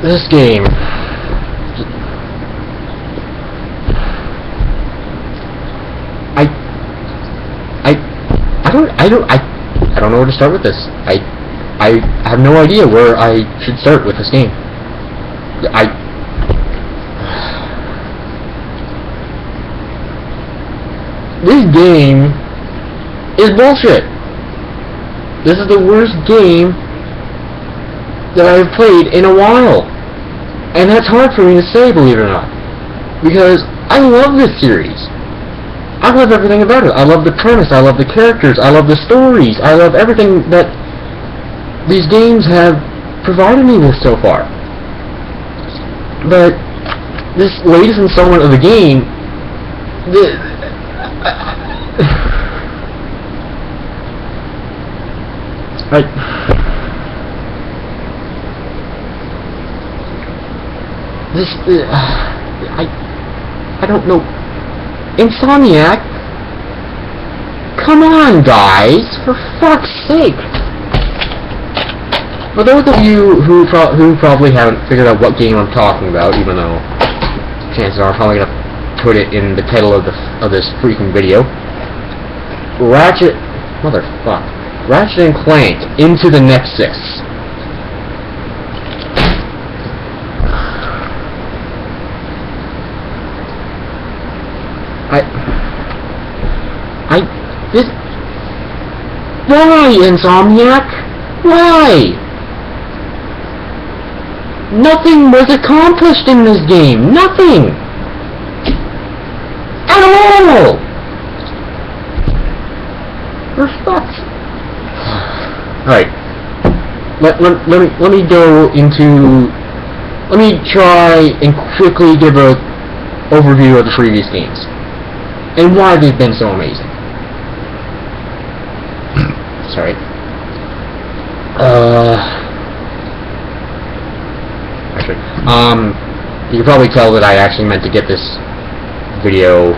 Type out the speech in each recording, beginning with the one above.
This game... I don't know where to start with this. I have no idea where I should start with this game. This game is bullshit. This is the worst game that I've played in a while. And that's hard for me to say, believe it or not. Because I love this series. I love everything about it. I love the premise, I love the characters, I love the stories, I love everything that these games have provided me with so far. But this latest installment of the game, I don't know. Insomniac? Come on, guys! For fuck's sake! For those of you who probably haven't figured out what game I'm talking about, even though chances are I'm probably gonna put it in the title of this freaking video, Ratchet and Clank Into the Nexus. Why, Insomniac? Why? Nothing was accomplished in this game. Nothing! At all! For fuck's... Alright. Let me go into... Let me try and quickly give a overview of the previous games. And why they've been so amazing. Sorry. Actually, you can probably tell that I actually meant to get this video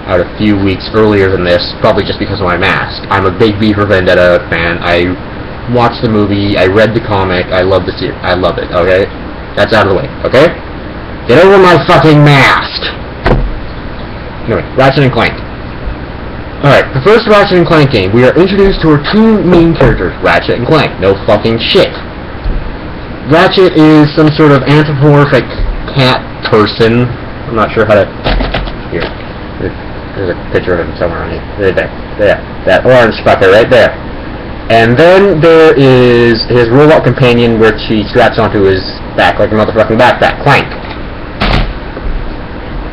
out a few weeks earlier than this, probably just because of my mask. I'm a big V for Vendetta fan. I watched the movie, I read the comic, I love the series. I love it, okay? That's out of the way, okay? Get over my fucking mask! Anyway, Ratchet and Clank. Alright, the first Ratchet and Clank game, we are introduced to our two main characters, Ratchet and Clank. No fucking shit. Ratchet is some sort of anthropomorphic cat person. I'm not sure how to... Here. There's a picture of him somewhere on here. Right there. There. That orange fucker right there. And then there is his robot companion, which he straps onto his back like a motherfucking backpack. Clank.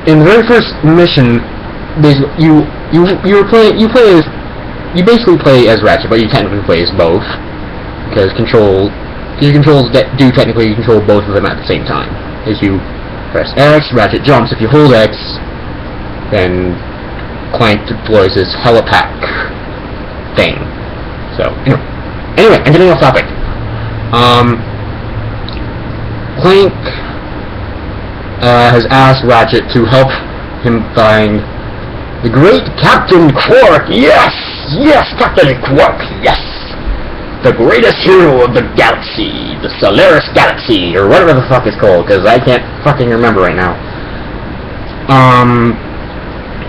In the very first mission, you basically play as Ratchet, but you technically play as both, because your controls do technically control both of them at the same time. As you press X, Ratchet jumps. If you hold X, then Clank deploys his helipack thing. So anyway, I'm getting off topic. Clank has asked Ratchet to help him find the great Captain Quark. Yes! Yes, Captain Quark, yes! The greatest hero of the galaxy, the Solaris Galaxy, or whatever the fuck it's called, because I can't fucking remember right now.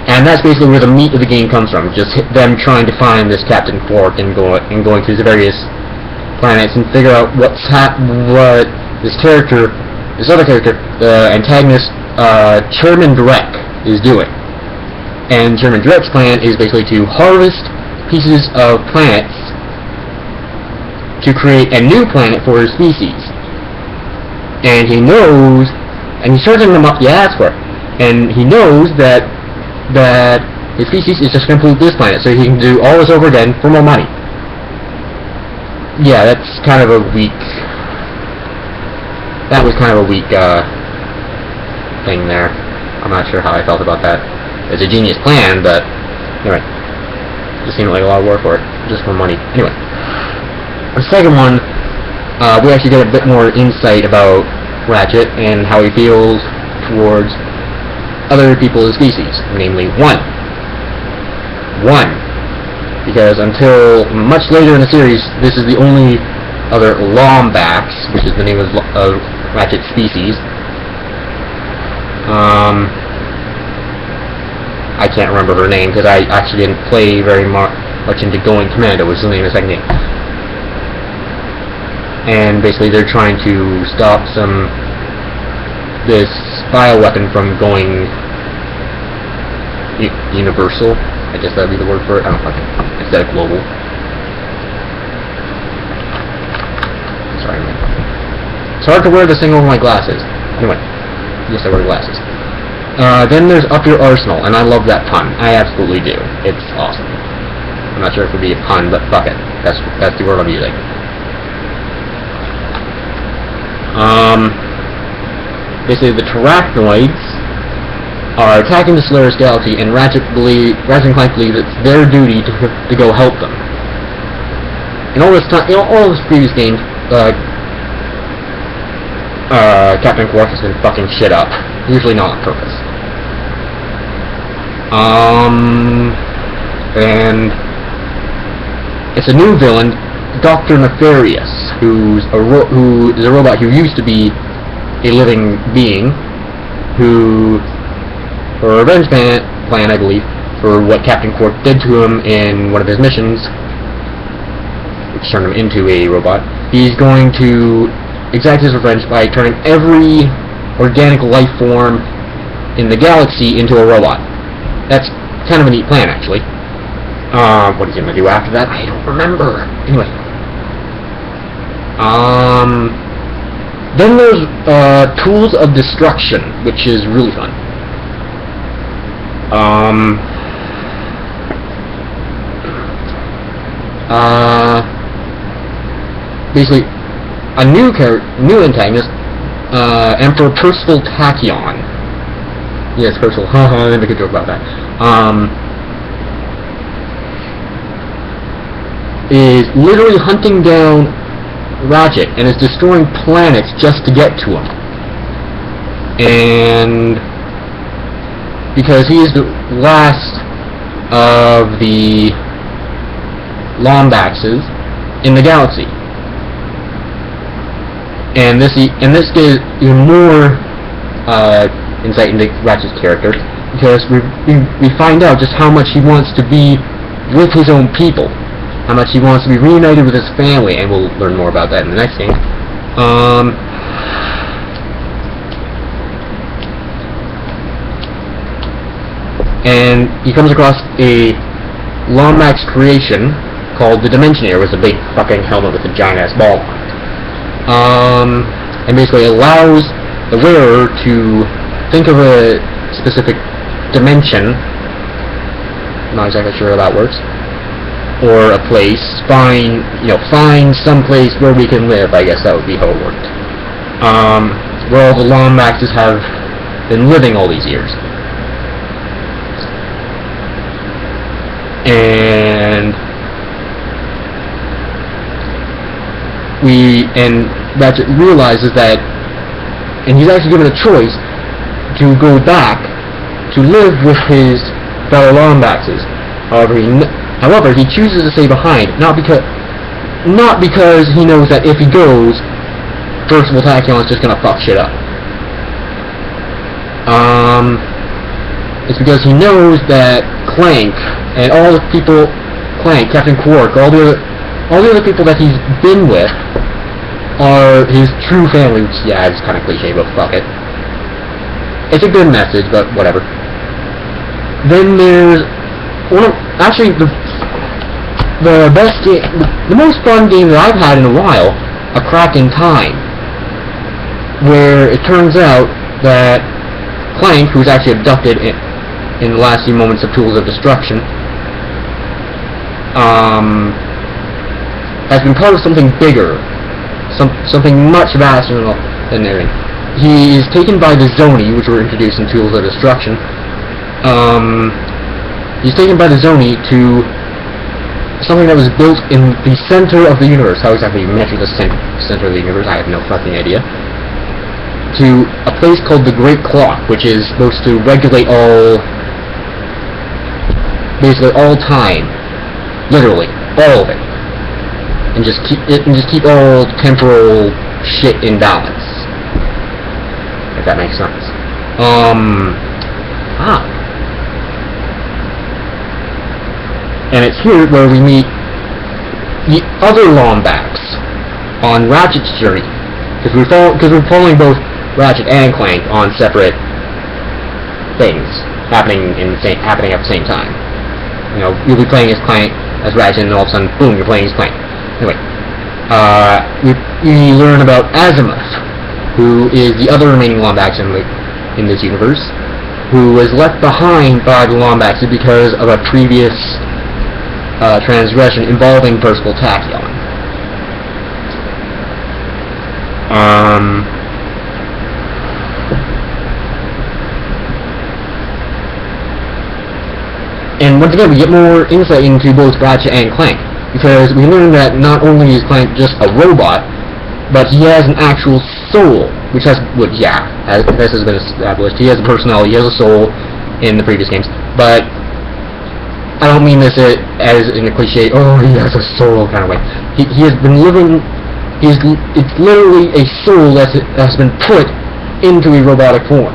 And that's basically where the meat of the game comes from, just them trying to find this Captain Quark and going through the various planets and figure out what this other character, the antagonist, Chairman Drek, is doing. And Chairman Drek's plan is basically to harvest pieces of planets to create a new planet for his species. And he knows, and he's charging them up the ass for it, and he knows that his species is just going to pollute this planet, so he can do all this over again for more money. Yeah, that's kind of a weak... That was kind of a weak, thing there. I'm not sure how I felt about that. It's a genius plan, but... Anyway. Just seemed like a lot of work for it. Just for money. Anyway. The second one, we actually get a bit more insight about Ratchet and how he feels towards other people of the species. Namely, one. Because until much later in the series, this is the only other Lombax, which is the name of Ratchet species. I can't remember her name because I actually didn't play very much into Going Commando, which is the name of the second game. And basically they're trying to stop this bioweapon from going universal. I guess that would be the word for it. I don't fucking, instead of global. Sorry, man. It's hard to wear this thing over my glasses. Anyway, yes, I wear glasses. Then there's Up Your Arsenal, and I love that pun. I absolutely do. It's awesome. I'm not sure if it would be a pun, but fuck it. That's the word I'm using. Basically, the Terracnoids are attacking the Solaris Galaxy, and Ratchet and Clank believe it's their duty to go help them. In all this time, all this previous games, Captain Quark has been fucking shit up. Usually not on purpose. And it's a new villain, Dr. Nefarious, who is a robot who used to be a living being, who, for a revenge plan, I believe, for what Captain Quark did to him in one of his missions, which turned him into a robot, he's going to exact his revenge by turning every organic life form in the galaxy into a robot. That's kind of a neat plan, actually. What he's going to do after that, I don't remember. Anyway. Then there's Tools of Destruction, which is really fun. Basically, a new antagonist, Emperor Percival Tachyon. Yes, Percival. I didn't make a joke about that. Is literally hunting down Ratchet and is destroying planets just to get to him. And because he is the last of the Lombaxes in the galaxy. And this gives even more insight into Ratchet's character, because we find out just how much he wants to be with his own people, how much he wants to be reunited with his family, and we'll learn more about that in the next game. And he comes across a Lombax creation called the Dimensionator, with a big fucking helmet with a giant-ass ball on it. And basically allows the wearer to think of a specific dimension, not exactly sure how that works, or a place, find some place where we can live, I guess that would be how it worked. Where all the Lombaxes have been living all these years. And Ratchet realizes that, and he's actually given a choice to go back to live with his fellow Lombaxes. However, he chooses to stay behind, not because he knows that if he goes, Percival Tachyon is just gonna fuck shit up. It's because he knows that Clank and all the people, Captain Quark, all the other people that he's been with are his true family, which, yeah, it's kind of cliche, but fuck it. It's a good message, but whatever. Then there's the best game, the most fun game that I've had in a while, A Crack in Time, where it turns out that Clank, who's actually abducted in the last few moments of Tools of Destruction, has been part of something bigger, something much vaster than everything. He is taken by the Zoni, which were introduced in Tools of Destruction. He's taken by the Zoni to something that was built in the center of the universe. How exactly you measure the center of the universe, I have no fucking idea. To a place called the Great Clock, which is supposed to regulate basically all time, literally all of it, and just keep all temporal shit in balance. if that makes sense. And it's here where we meet the other Lombax on Ratchet's journey, because we're following both Ratchet and Clank on separate things happening at the same time. You know, you'll be playing as Clank, as Ratchet, and all of a sudden, boom, you're playing as Clank. Anyway, we learn about Azimuth, who is the other remaining Lombax in this universe, who was left behind by the Lombaxes because of a previous transgression involving Percival Tachyon. And once again, we get more insight into both Ratchet and Clank, because we learn that not only is Clank just a robot, but he has an actual soul, which has, this has been established. He has a personality, he has a soul in the previous games, but I don't mean this as in a cliche, oh, he has a soul kind of way. He has been living, it's literally a soul that has been put into a robotic form.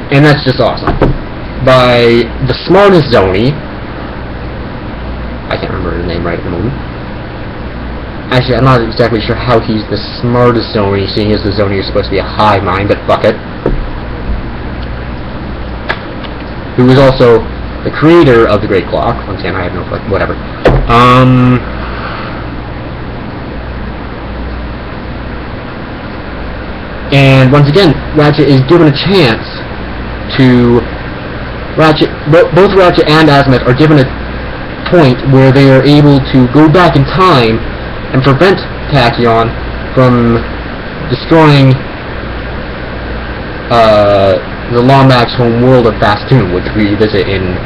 And that's just awesome. By the smartest Zoni, I can't remember his name right at the moment. Actually, I'm not exactly sure how he's the smartest Zoni, seeing as the Zoni is supposed to be a hive mind, but fuck it. Who is also the creator of the Great Clock. Once again, I have no fucking whatever. And once again, Ratchet is given a chance to both Ratchet and Azimuth are given a point where they are able to go back in time and prevent Tachyon from destroying the Lombax home world of Fastoon, which we visit in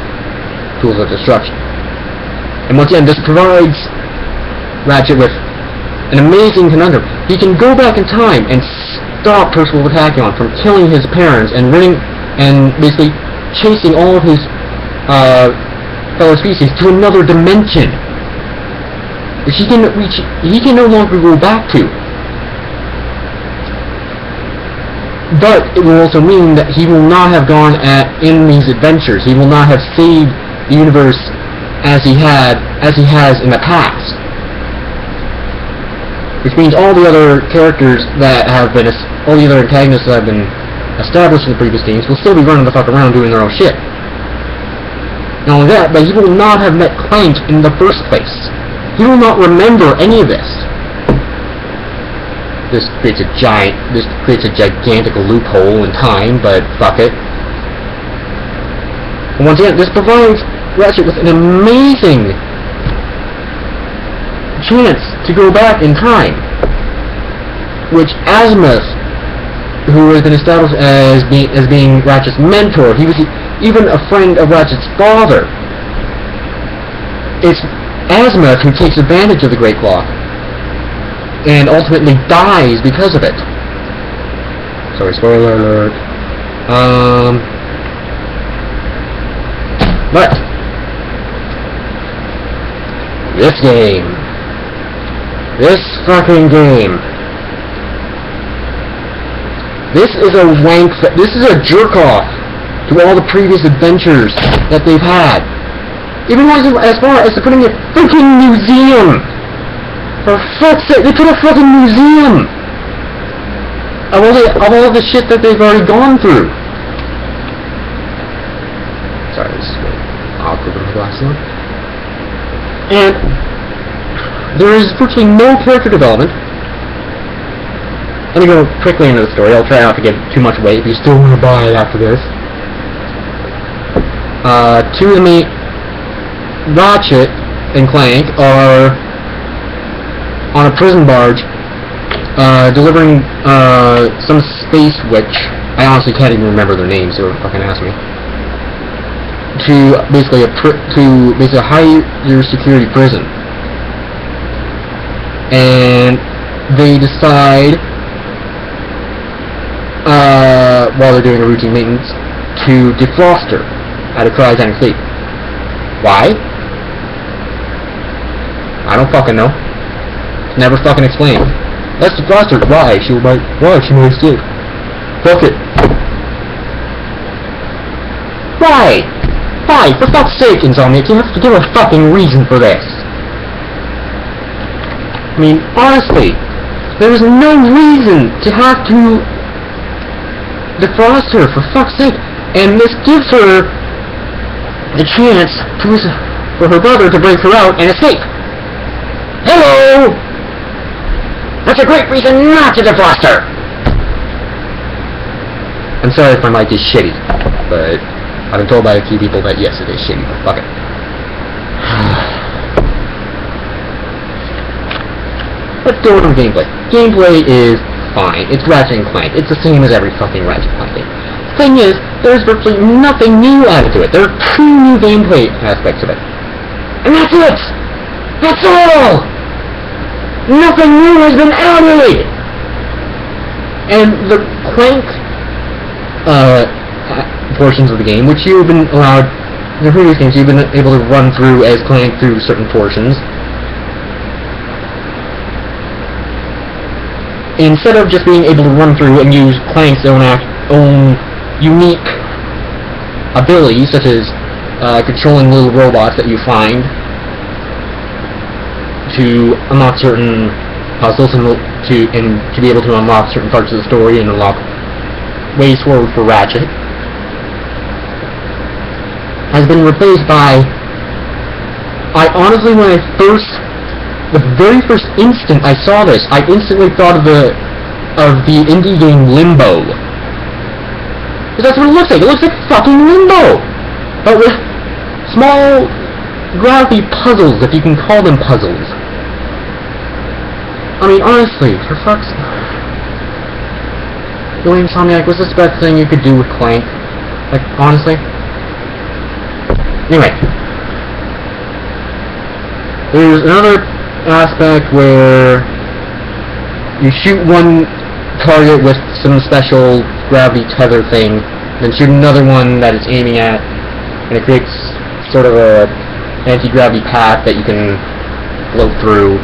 Tools of Destruction. And once again, this provides Ratchet with an amazing conundrum. He can go back in time and stop Percival Tachyon from killing his parents and basically chasing all of his fellow species to another dimension, which he can no longer go back to. But it will also mean that he will not have gone in these adventures. He will not have saved the universe as he has in the past. Which means all the other characters that have been, all the other antagonists that have been established in the previous games will still be running the fuck around doing their own shit. Not only that, but he will not have met Clank in the first place. He will not remember any of this. This creates a gigantic loophole in time, but fuck it. And once again, this provides Ratchet with an amazing chance to go back in time, which Azimuth, who has been established as being Ratchet's mentor, he was even a friend of Ratchet's father. It's Azimuth who takes advantage of the Great Clock and ultimately dies because of it. Sorry, spoiler alert. But this fucking game, this is a jerk off to all the previous adventures that they've had. Even as far as putting a freaking museum. For fuck's sake, they put a fucking museum of all the shit that they've already gone through. Sorry, this is really awkward with my glasses on. And there is virtually no character development. Let me go quickly into the story. I'll try not to give too much away if you still want to buy it after this. Two of the main, Ratchet and Clank, are on a prison barge, delivering some space witch. I honestly can't even remember their names, so fucking ask me. To basically a higher security prison, and they decide, while they're doing a routine maintenance, to defrost her at a cryogenic sleep. Why? I don't fucking know. It's never fucking explained. Let's defrost her. Why? She might escape. Fuck it. Why? Why? For fuck's sake, Insomniac, you have to give a fucking reason for this. I mean, honestly, there is no reason to have to defrost her, for fuck's sake. And this gives her the chance for her brother to break her out and escape. Hello! That's a great reason not to defrost her! I'm sorry if my mic is shitty, but I've been told by a few people that yes, it is shitty, but fuck it. Let's go on gameplay. Gameplay is fine. It's Ratchet and Clank. It's the same as every fucking Ratchet and Clank game. The thing is, there's virtually nothing new added to it. There are 2 new gameplay aspects of it. And that's it! That's all! Nothing new has been added! And the Clank portions of the game, which you've been allowed, in the previous games, you've been able to run through as Clank through certain portions. Instead of just being able to run through and use Clank's own unique abilities, such as controlling little robots that you find to unlock certain puzzles and to be able to unlock certain parts of the story and unlock ways forward for Ratchet, has been replaced by, I honestly, when the very first instant I saw this, I instantly thought of the indie game Limbo. Because that's what it looks like. It looks like fucking Limbo! But with small gravity puzzles, if you can call them puzzles. I mean, honestly, for fuck's sake. Really, Insomniac, was this the best thing you could do with Clank? Like, honestly? Anyway. There's another aspect where you shoot one target with some special gravity tether thing, then shoot another one that it's aiming at, and it creates sort of a anti-gravity path that you can float through,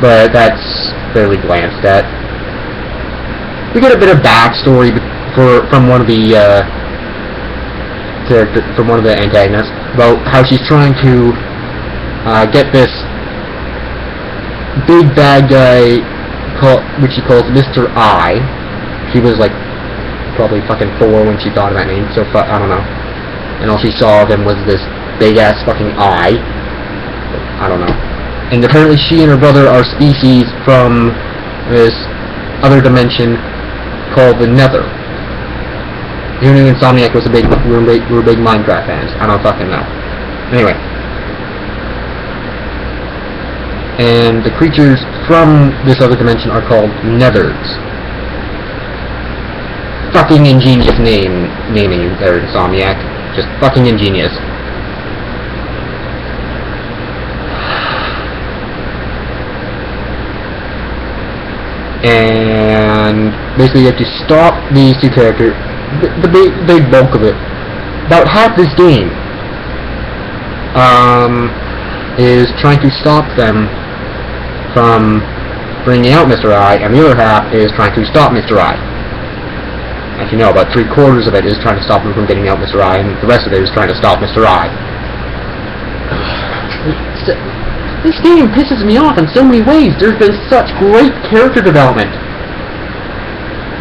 but that's fairly glanced at. We get a bit of backstory from one of the antagonists about how she's trying to get this big bad guy, which she calls Mr. I. She was like probably fucking 4 when she thought of that name, so I don't know. And all she saw of him was this big ass fucking eye. I don't know. And apparently she and her brother are species from this other dimension called the Nether. Who knew Insomniac was we're big Minecraft fans? I don't fucking know. Anyway. And the creatures from this other dimension are called Nethers. Fucking ingenious naming there, Insomniac. Just fucking ingenious. And basically you have to stop these two characters. The big bulk of it. About half this game is trying to stop them from bringing out Mr. I, and the other half is trying to stop Mr. I. As you know, about 3/4 of it is trying to stop him from getting out Mr. I, and the rest of it is trying to stop Mr. I. This game pisses me off in so many ways. There's been such great character development.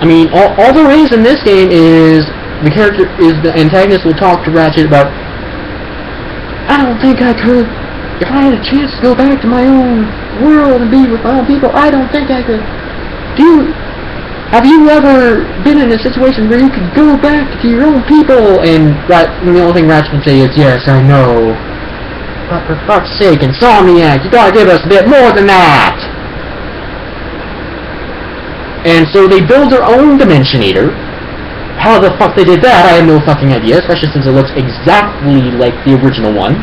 I mean, all there is in this game is the antagonist will talk to Ratchet about, I don't think I could, if I had a chance to go back to my own world and be with my own people, I don't think I could. Have you ever been in a situation where you could go back to your own people? And the only thing Ratchet can say is, yes, I know. But for fuck's sake, Insomniac, you gotta give us a bit more than that! And so they build their own Dimension Eater. How the fuck they did that, I have no fucking idea, especially since it looks exactly like the original one.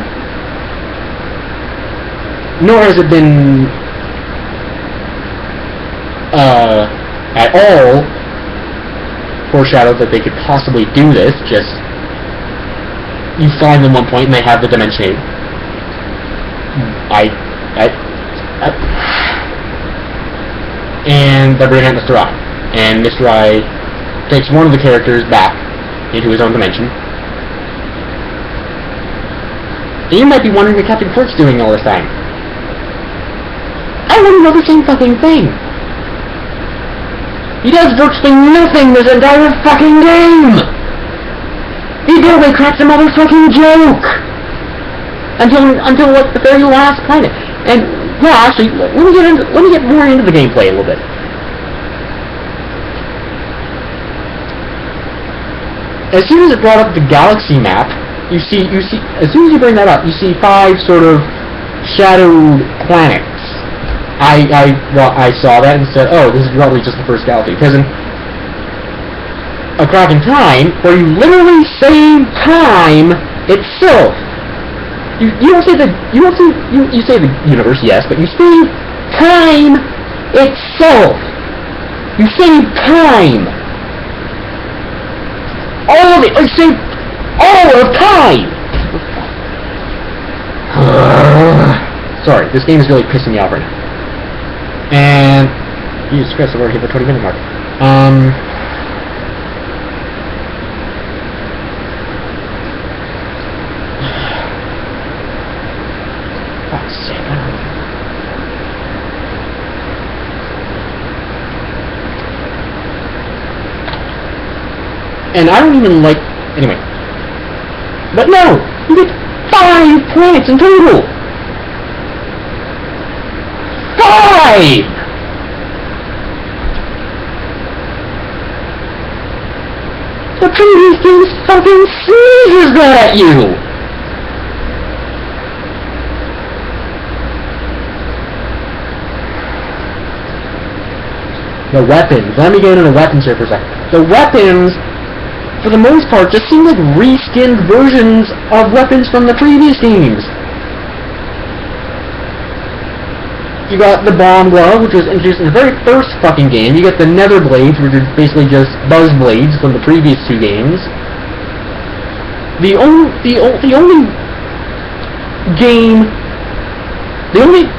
Nor has it been at all foreshadowed that they could possibly do this. Just you find them one point and they have the Dimension Eater. and they're bringing out Mr. I. And Mr. I takes one of the characters back into his own dimension. And you might be wondering what Captain Quirk's doing all this time. I want to know the same fucking thing. He does virtually nothing this entire fucking game! He barely cracks a motherfucking joke! Until like the very last planet. And yeah, actually, let me get more into the gameplay a little bit. As soon as it brought up the galaxy map, you see, as soon as you bring that up, you see 5 sort of shadowed planets. I saw that and said, oh, this is probably just the first galaxy, because in A Crack in Time, where you literally save time itself. You don't say you say the universe, yes, but you save time itself. You save time. All of it. You save all of time. Sorry, this game is really pissing me off right now. And Jesus Christ, I've already hit the 20-minute mark. Fuck's sake, I don't know. And I don't even like... Anyway. But no! You get 5 planets in total! 5! The previous game fucking sneezes that at you! The weapons. Let me get into the weapons here for a second. The weapons, for the most part, just seem like reskinned versions of weapons from the previous games. You got the bomb glove, which was introduced in the very first fucking game. You get the nether blades, which are basically just buzz blades from the previous 2 games. The only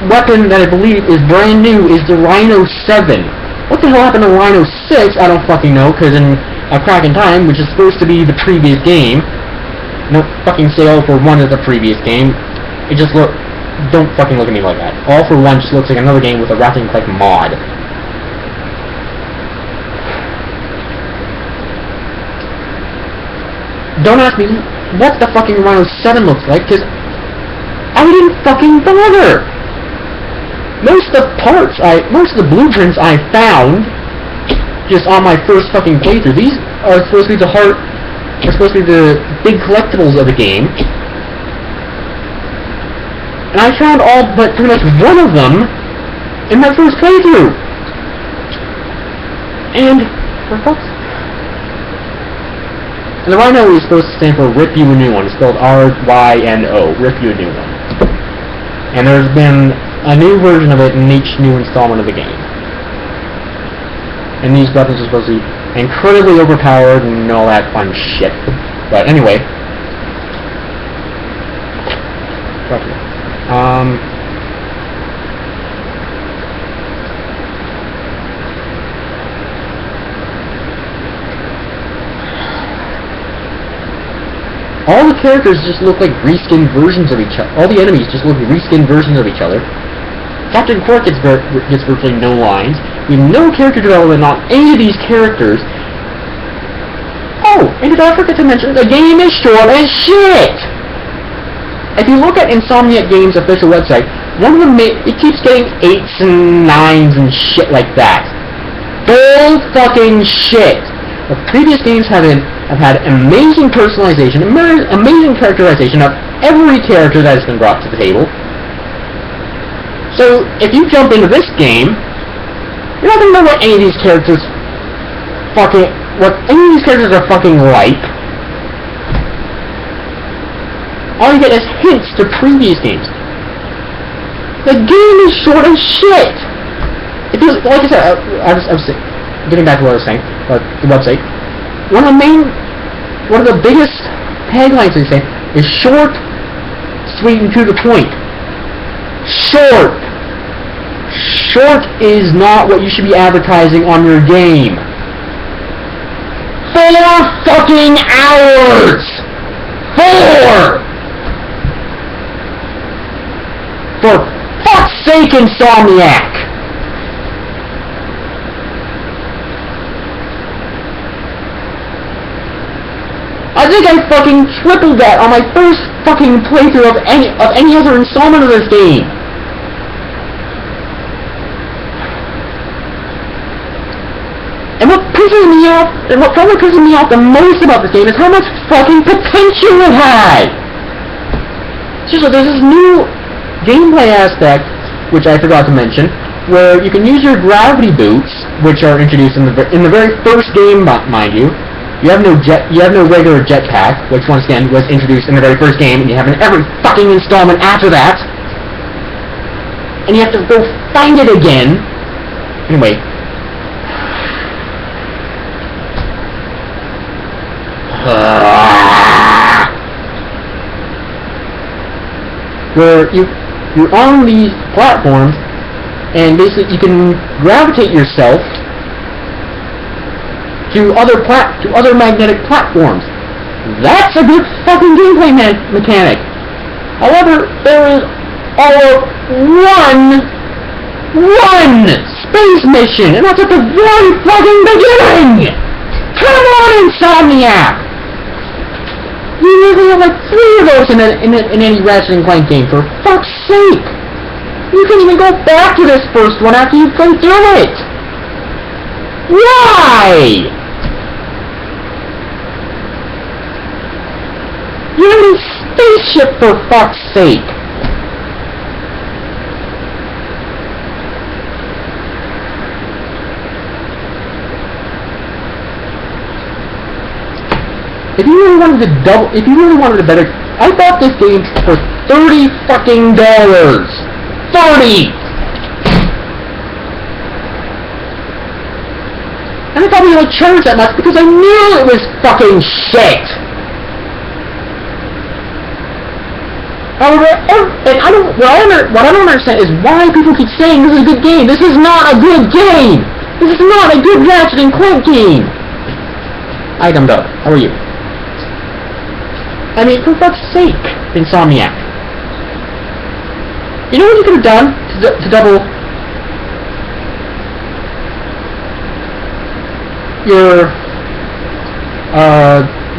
weapon that I believe is brand new is the Rhino 7. What the hell happened to Rhino 6? I don't fucking know, because in A Crack in Time, which is supposed to be the previous game, no fucking say All for One is the previous game. It just look. Don't fucking look at me like that. All for One just looks like another game with a Ratchet and Clank mod. Don't ask me what the fucking Rhino 7 looks like, because I didn't fucking bother! Most of the blueprints I found, just on my first fucking playthrough, these are supposed to be the big collectibles of the game. And I found all but pretty much one of them in my first playthrough. And the Rhino is supposed to stand for Rip You a New One. It's spelled R-Y-N-O. Rip You a New One. And there's been a new version of it in each new installment of the game. And these weapons are supposed to be incredibly overpowered and all that fun shit. But anyway. Fuck you. All the characters just look like reskinned versions of each other. All the enemies just look like reskinned versions of each other. Captain Quirk gets virtually no lines. We have no character development on any of these characters. Oh, and did I forget to mention, the game is short as shit! If you look at Insomniac Games' official website, one of them, it keeps getting 8s and 9s and shit like that. Bull fucking shit! The previous games have had amazing personalization, amazing characterization of every character that has been brought to the table. So, if you jump into this game, you're not gonna know what any of these characters are fucking like. All you get is hints to previous games. The game is short as shit! It feels, like I said, I was getting back to what I was saying, the website. One of the biggest taglines they say is short, sweet, and to the point. Short! Short is not what you should be advertising on your game. 4 fucking hours! 4! For fuck's sake, Insomniac! I think I fucking tripled that on my first fucking playthrough of any other installment of this game. And what pisses me off, and what probably pisses me off the most about this game is how much fucking potential it had! Seriously, there's this new gameplay aspect, which I forgot to mention, where you can use your gravity boots, which are introduced in the very first game, mind you. You have no regular jetpack, which once again was introduced in the very first game, and you have in every fucking installment after that. And you have to go find it again. Anyway. Where you're on these platforms, and basically you can gravitate yourself to other magnetic platforms. That's a good fucking gameplay mechanic. However, there is all of one space mission, and that's at the very fucking beginning! Come on, Insomniac! You usually have like 3 of those in any Ratchet and Clank game, for fuck's sake! You can even go back to this first one after you play through it! Why? You're in a spaceship, for fuck's sake! If you really wanted a better, I bought this game for $30 fucking $30! And I probably only charged that much because I knew it was fucking shit! However, what I don't understand is why people keep saying this is a good game. This is not a good game! This is not a good Ratchet and Clank game! Item Dog, how are you? I mean, for fuck's sake, Insomniac. You know what you could have done to double your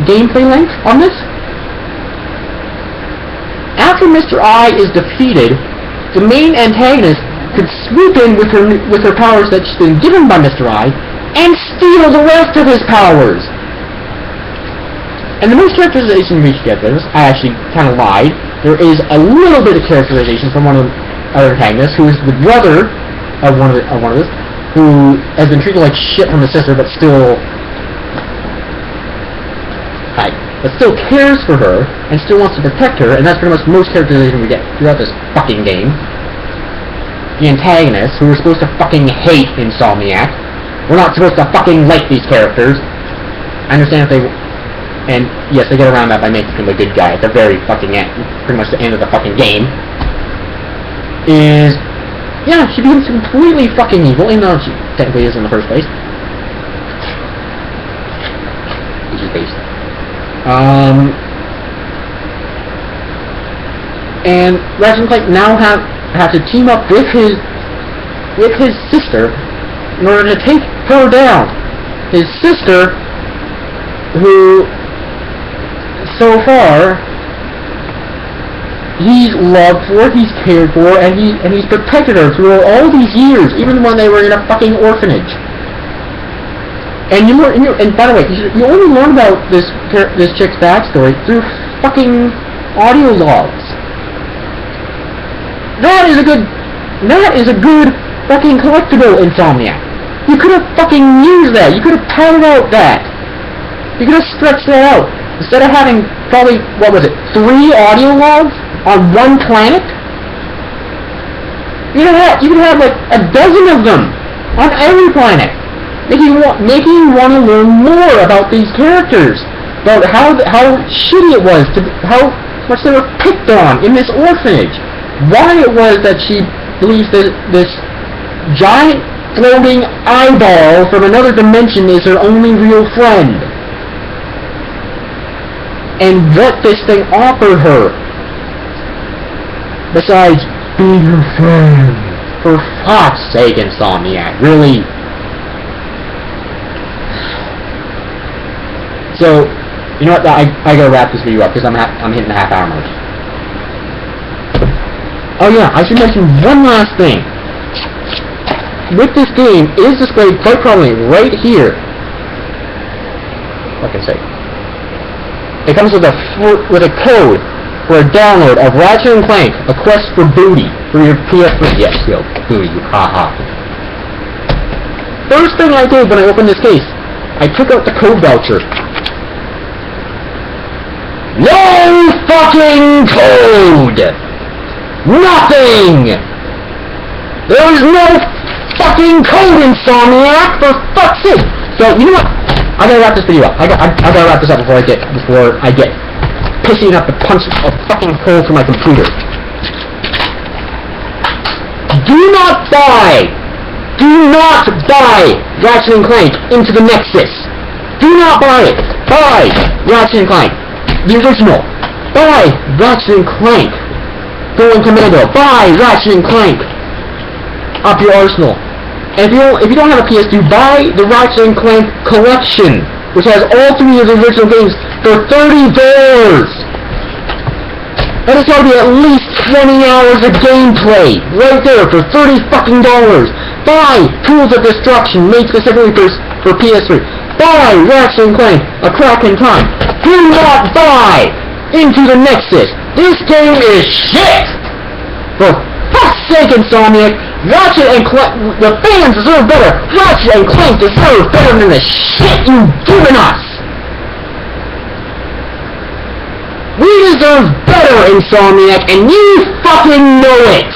gameplay length on this? After Mr. I is defeated, the main antagonist could swoop in with her powers that she's been given by Mr. I and steal the rest of his powers. And the most characterization we get there, I actually kind of lied. There is a little bit of characterization from one of our antagonists, who is the brother of one of us, who has been treated like shit from his sister, but still cares for her and still wants to protect her. And that's pretty much the most characterization we get throughout this fucking game. The antagonist, who we're supposed to fucking hate, Insomniac. We're not supposed to fucking like these characters. I understand if they. And yes, they get around that by making him a good guy at the very fucking end, pretty much the end of the fucking game. She becomes completely fucking evil, even though she technically is in the first place. Which is based. And Ratchet and Clank now have to team up with his sister in order to take her down. His sister, who so far he's loved for, he's cared for, and he's protected her through all these years, even when they were in a fucking orphanage. And by the way, you only learn about this chick's backstory through fucking audio logs. That is a good fucking collectible, Insomniac. You could have fucking used that. You could have padded out that. You could have stretched that out. Instead of having probably, 3 audio logs on one planet? You could have like a dozen of them on every planet. Making you want to learn more about these characters. About how shitty it was, how much they were picked on in this orphanage. Why it was that she believes this giant floating eyeball from another dimension is her only real friend. And what this thing offered her, besides being her friend. For fuck's sake, Insomniac, really? So, you know what, I gotta wrap this video up, because I'm hitting the half-hour mark. Oh yeah, I should mention one last thing. With this game, it is displayed quite prominently right here. What can I say? It comes with a code for a download of Ratchet and Clank, A Quest for Booty, for your PS3. Yes, yo, booty, haha. First thing I did when I opened this case, I took out the code voucher. No fucking code! Nothing! There's no fucking code, Insomniac, for fuck's sake! So, you know what? I gotta wrap this video up. I gotta wrap this up before I get pissy enough to punch a fucking hole through my computer. Do not buy Ratchet and Clank into the Nexus. Do not buy it. Buy Ratchet and Clank, the original. Buy Ratchet and Clank Going Commando. Buy Ratchet and Clank. Up your arsenal. And if you don't have a PS2, buy the Ratchet and Clank collection, which has all 3 of the original games for $30. That is gotta be at least 20 hours of gameplay right there for $30 fucking dollars. Buy Tools of Destruction made specifically for PS3. Buy Ratchet and Clank, A Crack in Time. Do not buy Into the Nexus. This game is shit. For fuck's sake, Insomniac. Ratchet and Clank, the fans deserve better. Ratchet and Clank deserve better than the shit you've given us. We deserve better, Insomniac, and you fucking know it.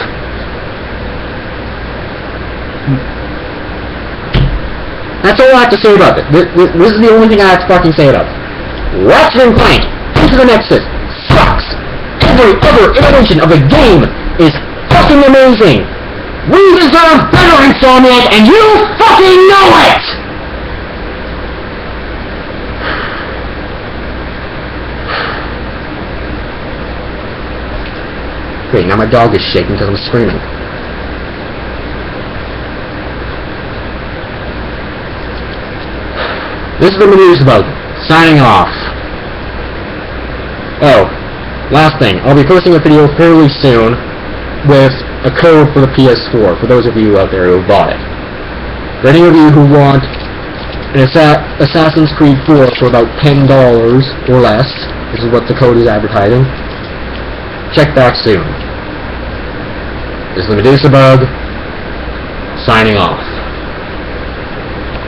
That's all I have to say about it. This is the only thing I have to fucking say about it. Ratchet and Clank Into the Nexus sucks. Every other iteration of the game is fucking amazing. We deserve better, Insomniac, and you fucking know it! Great, now my dog is shaking because I'm screaming. This is the news about signing off. Oh, last thing, I'll be posting a video fairly soon with a code for the PS4, for those of you out there who have bought it. For any of you who want an Assassin's Creed 4 for about $10 or less, which is what the code is advertising, check back soon. This is the Medusa Bug, signing off.